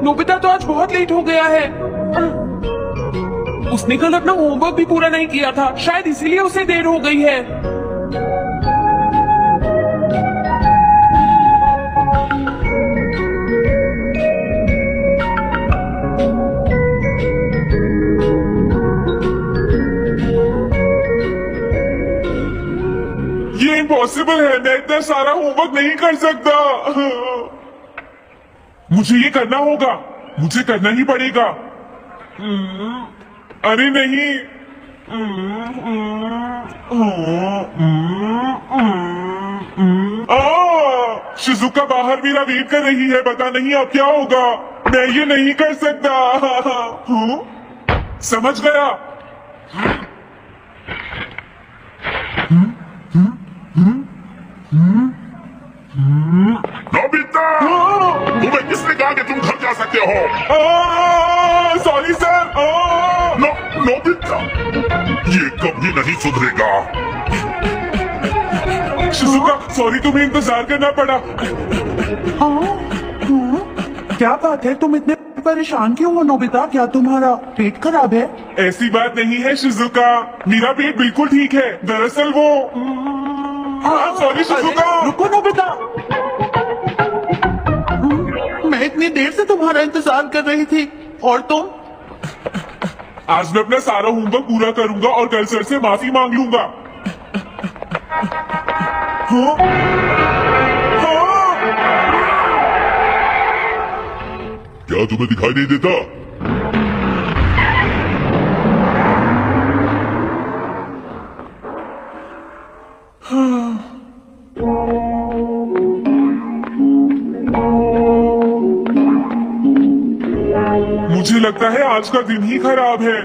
Nobita तो आज बहुत लेट हो गया है। उसने कल अपना होमवर्क भी पूरा नहीं किया था, शायद इसीलिए उसे देर हो गई है। ये इम्पॉसिबल है, मैं इतना सारा होमवर्क नहीं कर सकता। मुझे ये करना होगा, मुझे करना ही पड़ेगा। अरे नहीं। शिजुका बाहर मेरा वेट कर रही है, पता नहीं अब क्या होगा। मैं ये नहीं कर सकता। समझ गया। नोबिता, तुम्हें किसने कहा कि तुम घर जा सकते हो? Sorry sir. नोबिता, ये कभी नहीं सुधरेगा। शिजुका सॉरी, तुम्हें इंतजार करना पड़ा। क्या बात है, तुम इतने परेशान क्यों हो नोबिता? क्या तुम्हारा पेट खराब है? ऐसी बात नहीं है शिजुका, मेरा पेट बिल्कुल ठीक है। दरअसल वो सॉरी शिजुका। रुको नोबिता, मैं इतनी देर से तुम्हारा इंतजार कर रही थी और तुम? आज मैं अपना सारा होमवर्क पूरा करूंगा और कल सर से माफी मांग लूंगा। हाँ? हाँ? क्या तुम्हें दिखाई नहीं देता? मुझे लगता है आज का दिन ही खराब है।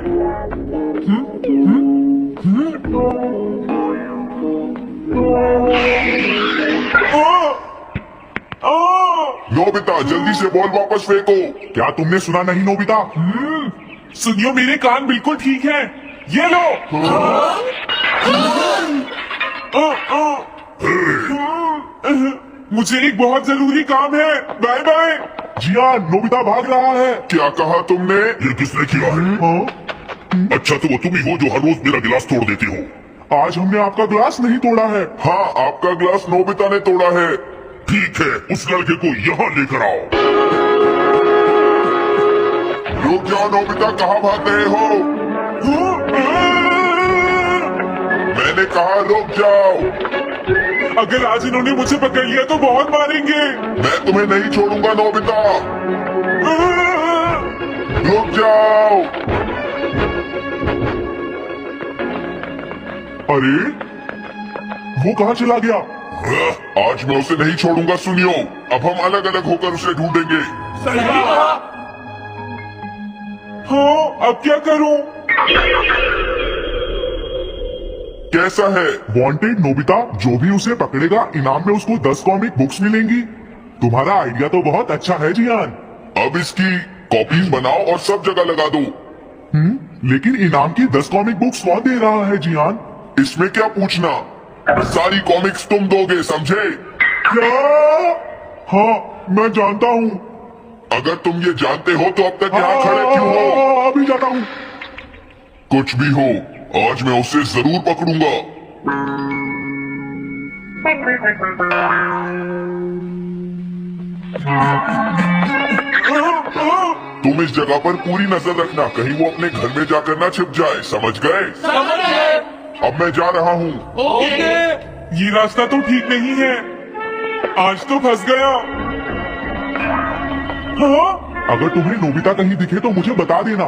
नोबिता, जल्दी से बॉल वापस फेंको। क्या तुमने सुना नहीं नोबिता? सुनियो, मेरे कान बिल्कुल ठीक हैं। ये लो। मुझे एक बहुत जरूरी काम है। Bye bye. जियान, नोबिता भाग रहा है। क्या कहा तुमने? ये किसने किया है? अच्छा, तो वो तुम ही हो जो हर रोज मेरा गिलास तोड़ देती हो। आज हमने आपका ग्लास नहीं तोड़ा है। हाँ, आपका गिलास नोबिता ने तोड़ा है। ठीक है, उस लड़के को यहाँ लेकर आओ। रुक जाओ नोबिता, कहाँ भाग रहे हो? मैंने कहा रुक जाओ। अगर आज इन्होंने मुझे पकड़ लिया तो बहुत मारेंगे। मैं तुम्हें नहीं छोड़ूंगा नोबिता। रुक जाओ। अरे वो कहाँ चला गया? आज मैं उसे नहीं छोड़ूंगा। सुनियो, अब हम अलग अलग होकर उसे ढूंढेंगे। हाँ, अब क्या करूं? कैसा है? वांटेड नोबिता, जो भी उसे पकड़ेगा इनाम में उसको 10 कॉमिक बुक्स मिलेंगी। तुम्हारा आइडिया तो बहुत अच्छा है जियान। अब इसकी कॉपीज बनाओ और सब जगह लगा दो। लेकिन इनाम की 10 कॉमिक बुक्स कौन दे रहा है जियान? इसमें क्या पूछना, सारी कॉमिक्स तुम दोगे, समझे? क्या? हाँ, मैं जानता हूँ। अगर तुम ये जानते हो तो अब तक यहाँ खड़े क्यों हो? अभी जाता हूँ। कुछ भी हो, आज मैं उसे जरूर पकड़ूंगा। तुम इस जगह पर पूरी नजर रखना, कहीं वो अपने घर में जाकर ना छिप जाए, समझ गए? समझ गए। अब मैं जा रहा हूँ। ओके। ये रास्ता तो ठीक नहीं है, आज तो फंस गया। हाँ? अगर तुम्हें नोबिता कहीं दिखे तो मुझे बता देना।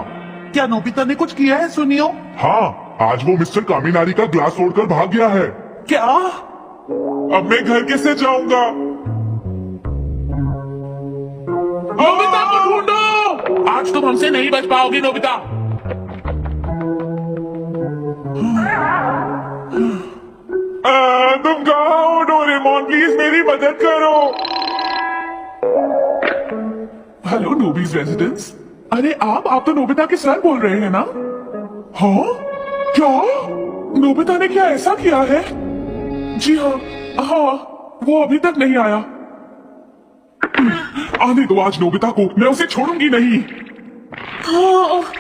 क्या नोबिता ने कुछ किया है? सुनियो। हाँ, आज वो मिस्टर कामिनारी का ग्लास तोड़कर भाग गया है। क्या? अब मैं घर कैसे जाऊंगा? नोबिता को ढूंढो। आज तुम हमसे नहीं बच पाओगी नोबिता। तुम कहाँ हो डोरेमोन? प्लीज मेरी मदद करो। Hello Nobby's residence. अरे आप तो नोबिता के सर बोल रहे हैं ना? हाँ? क्या? नोबिता ने क्या ऐसा किया है? जी हाँ, हाँ, वो अभी तक नहीं आया। आने दो आज नोबिता को, मैं उसे छोड़ूंगी नहीं।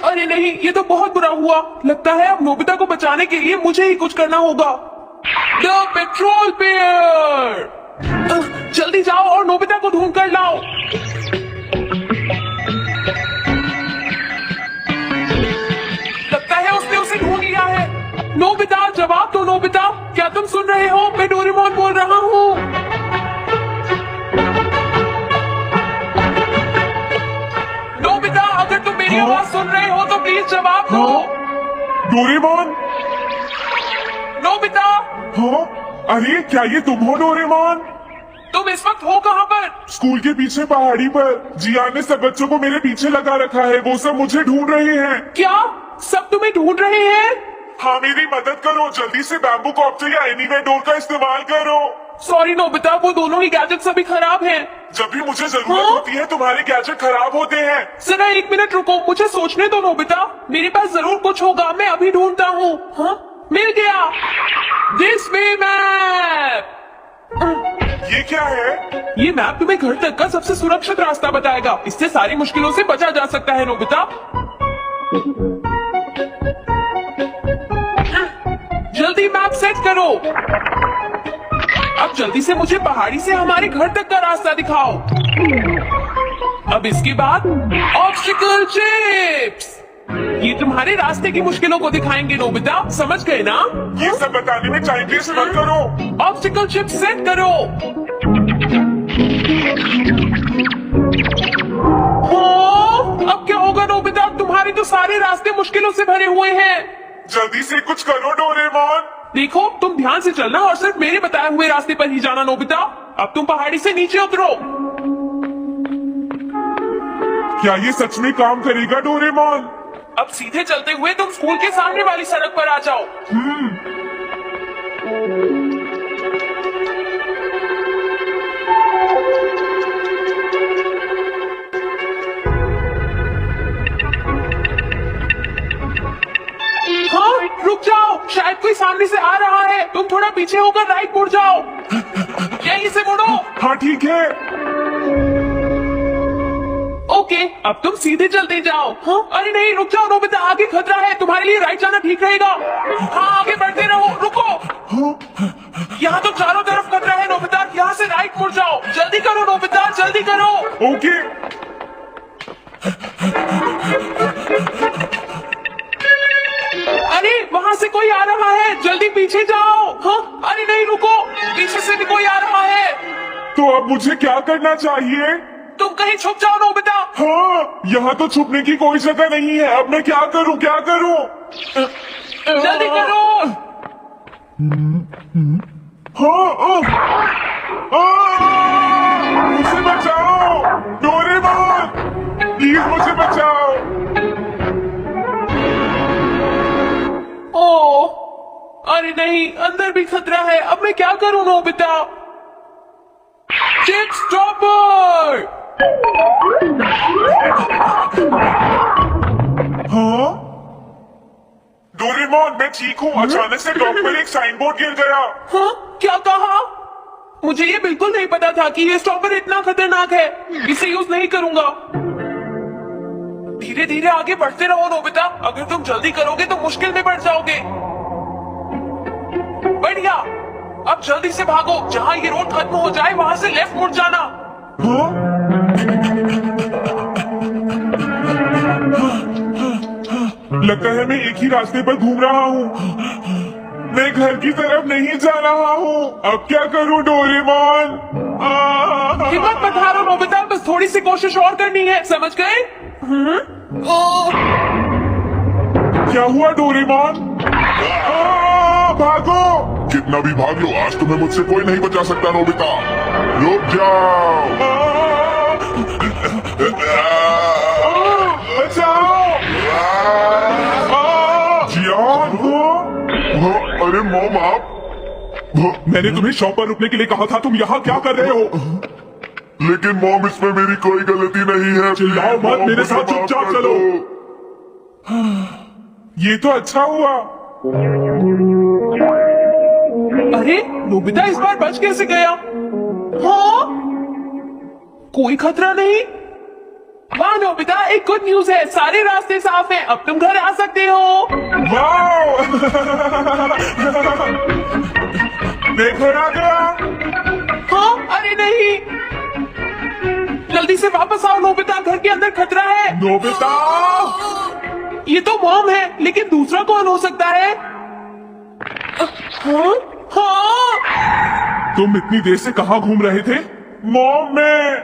अरे नहीं, ये तो बहुत बुरा हुआ। लगता है अब नोबिता को बचाने के लिए मुझे ही कुछ करना होगा। द पेट्रोल पेयर, जल्दी जाओ और नोबिता को ढूंढ कर लाओ। लगता है उसने उसे ढूंढ लिया है। नोबिता, जवाब दो नोबिता, क्या तुम सुन रहे हो? मैं डोरेमोन बोल रहा हूँ। नोबिता, अगर तुम मेरी आवाज सुन रहे हो तो प्लीज जवाब दो। डोरेमोन? नोबिता, हाँ? अरे क्या ये तुम हो डोरेमोन? तुम इस वक्त हो कहाँ पर? स्कूल के पीछे पहाड़ी पर जियान ने सब बच्चों को मेरे पीछे लगा रखा है, वो सब मुझे ढूंढ रहे हैं। क्या सब तुम्हें ढूंढ रहे हैं? हाँ, मेरी मदद करो, जल्दी से बैम्बू कॉप्टर या एनीवे डोर का इस्तेमाल करो। सॉरी नोबिता, वो दोनों ही गैजेट्स अभी खराब हैं। जब भी मुझे जरूरत हाँ? होती है तुम्हारे गैजेट खराब होते हैं। जरा 1 मिनट रुको, मुझे सोचने दो नोबिता, मेरे पास जरूर कुछ होगा, मैं अभी ढूंढता हूँ। हाँ? मिल गया, दिस वे मैप। ये क्या है? ये मैप तुम्हें घर तक का सबसे सुरक्षित रास्ता बताएगा। इससे सारी मुश्किलों से बचा जा सकता है नोबिता। जल्दी मैप सेट करो। अब जल्दी से मुझे पहाड़ी से हमारे घर तक का रास्ता दिखाओ। अब इसके बाद ऑब्स्टिकल चिप्स, ये तुम्हारे रास्ते की मुश्किलों को दिखाएंगे नोबिता, समझ गए ना? ये सब बताने में टाइम वेस्ट मत करो। ऑब्स्टिकल चिप्स सेट करो। अब क्या होगा नोबिता? तुम्हारे तो सारे रास्ते मुश्किलों से भरे हुए हैं। जल्दी से कुछ करो डोरेमोन। देखो, तुम ध्यान से चलना और सिर्फ मेरे बताए हुए रास्ते पर ही जाना नोबिता। अब तुम पहाड़ी से नीचे उतरो। क्या ये सच में काम करेगा डोरेमोन? अब सीधे चलते हुए तुम स्कूल के सामने वाली सड़क पर आ जाओ। हाँ, रुक जाओ, शायद कोई सामने से आ रहा है। तुम थोड़ा पीछे होकर राइट मुड़ जाओ। यहीं से मुड़ो। हाँ ठीक है। ओके, अब तुम सीधे चलते जाओ। हाँ? अरे नहीं, रुक जाओ नोबिता, आगे खतरा है, तुम्हारे लिए राइट जाना ठीक रहेगा। हाँ, आगे बढ़ते रहो। रुको, यहाँ तो चारों तरफ खतरा है नोबिता, यहाँ से राइट मुड़ जाओ। जल्दी करो नोबिता, जल्दी करो। ओके। अरे वहाँ से कोई आ रहा है, जल्दी पीछे जाओ। हाँ? अरे नहीं, रुको, पीछे से भी कोई आ रहा है। तो अब मुझे क्या करना चाहिए? तुम कहीं छुप जाओ नोबिता। हाँ, यहाँ तो छुपने की कोई जगह नहीं है। अब मैं क्या करूँ, क्या करूँ? जल्दी करो। हाँ, मुझे बचाओ डोरेमोन, प्लीज मुझे बचाओ। ओह, अरे नहीं, अंदर भी खतरा है। अब मैं क्या करूँ नोबिता? Chip stopper. हाँ? डोरेमोन, मैं ठीक हूँ। अचानक से डॉक पर एक साइन बोर्ड गिर गया। हाँ? क्या कहा? मुझे ये बिल्कुल नहीं पता था कि ये स्टॉपर इतना खतरनाक है। इसे यूज नहीं करूंगा। धीरे धीरे आगे बढ़ते रहो नोबिता, अगर तुम जल्दी करोगे तो मुश्किल में पड़ जाओगे। बढ़िया, अब जल्दी से भागो। जहाँ ये रोड खत्म हो जाए वहाँ से लेफ्ट मुड़ जाना। हाँ? लगता है मैं एक ही रास्ते पर घूम रहा हूँ। मैं घर की तरफ नहीं जा रहा हूँ। अब क्या करूँ डोरेमोन? हिम्मत मत हारो नोबिता, बस थोड़ी सी कोशिश और करनी है, समझ गए? क्या हुआ डोरेमोन? भागो! कितना भी भाग लो, आज तुम्हें मुझसे कोई नहीं बचा सकता नोबिता। रुक जाओ। बचाओ! जियान! अरे मॉम, आप? मैंने तुम्हें शॉप पर रुकने के लिए कहा था, तुम यहाँ क्या कर रहे हो? लेकिन मॉम, इसमें मेरी कोई गलती नहीं है। चिल्लाओ मत, मॉम, मेरे साथ मुझे माफ चुपचाप कर चलो। दो। ये तो अच्छा हुआ। अरे नोबिता इस बार बच कैसे गया? हाँ? कोई खतरा नहीं। वाह नोबिता, एक गुड न्यूज है, सारे रास्ते साफ हैं, अब तुम घर आ सकते हो। वाओ मैं घर आ गया। हाँ, अरे नहीं, जल्दी से वापस आओ नोबिता, घर के अंदर खतरा है। नोबिता ये तो मॉम है, लेकिन दूसरा कौन हो सकता है? हाँ? हाँ? तुम इतनी देर से कहाँ घूम रहे थे? मॉम में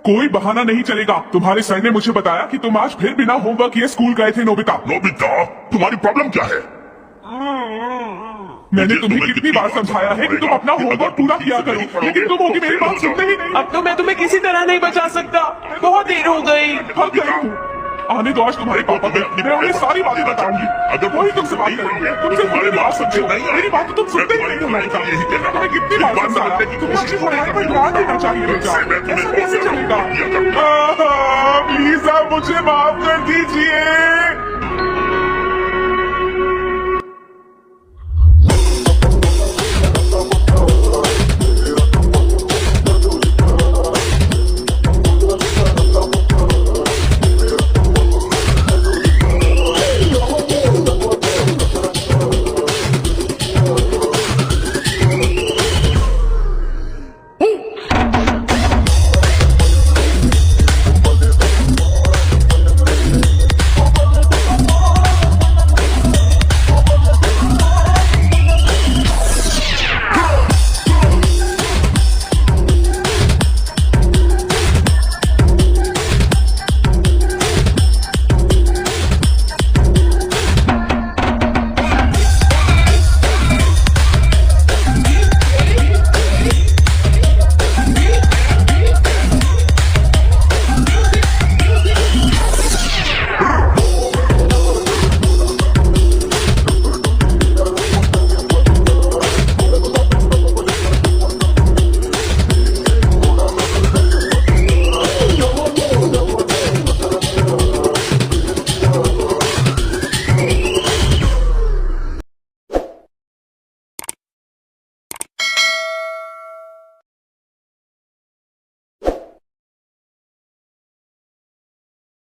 कोई बहाना नहीं चलेगा। तुम्हारे सर ने मुझे बताया कि तुम आज फिर बिना होमवर्क किए स्कूल गए थे। नोबिता, नोबिता तुम्हारी प्रॉब्लम क्या है? मैंने तुम्हें कितनी बार समझाया है कि तुम अपना होमवर्क पूरा किया करो, लेकिन तुम होगी मेरी बात सुनते ही नहीं। अब तो मैं तुम्हें किसी तरह नहीं बचा सकता, बहुत देर हो गई। थक गई हूँ। आने दो आज तुम्हारे पापा को, मैं उन्हें सारी बातें बताऊंगी। अगर वही तुमसे बात करेंगे, तुमसे मेरी बात समझो। मेरी बात तो तुम सुनते ही नहीं हो। नोबिता, मैंने तुम्हें कितनी बार समझाया कि तुम्हें अपनी पढ़ाई पर ध्यान देना चाहिए बेटा। ऐसा कैसे चलेगा? प्लीज आप मुझे माफ कर दीजिए।